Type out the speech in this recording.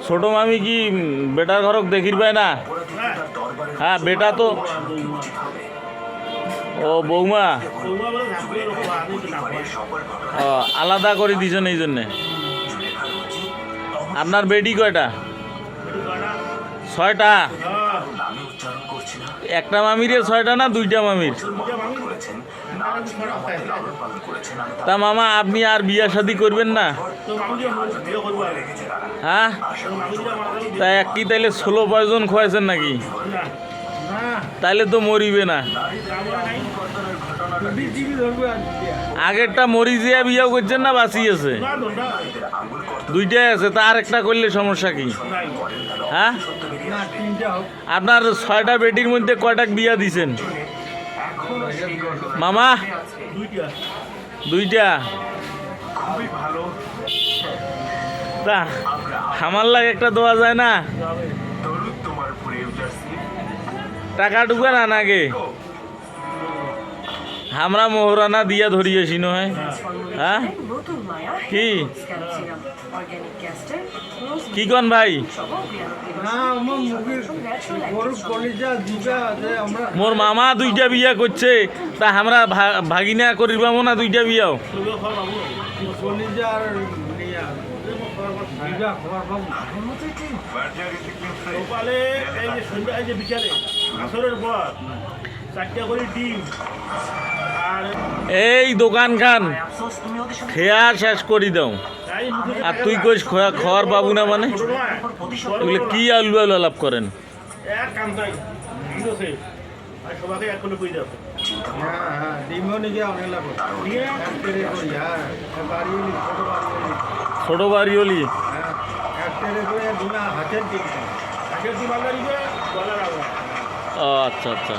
ছোট মামি কি বেটার ঘরক দেখির পায় না? হ্যাঁ বেটা তো ও বৌমা ও আলাদা করে দিছেন এই জন্যে। আপনার বেডি কয়টা? 6টা। একটা মামির 6টা না 2টা মামির? তা মামা আপনি আর বিয়া শাদি করবেন না? হ্যাঁ তা কি তাইলে 16 পয়জন খোয়াইছেন নাকি? তাইলে তো মরিবে না। আগেরটা মরি জিয়া বিয়া করছেন না বাঁচি আছে? 2টাই আছে, তা আর একটা করলে সমস্যা কি? হ্যাঁ আপনার 6টা বেটির মধ্যে কয়টা বিয়া দিছেন মামা? 2টা। তা আমার লাগে একটা দেওয়া যায় না? টাকা ঢুকে না নাগে আমরা মোহরানা দিয়া ধরিয়েছি নয়? হ্যাঁ কি কি কন ভাই? মোর মামা 2টা বিয়া করছে, তা আমরা ভাগিনা করির পাবো না 2টা বিয়াও? এই দোকান খান খেয়া শেষ করি দাও আর তুই কইস খাওয়ার পাবো না মানে? এগুলো কি আলু আলু আলাপ করেন? ছোট বাড়িওলি ও আচ্ছা আচ্ছা।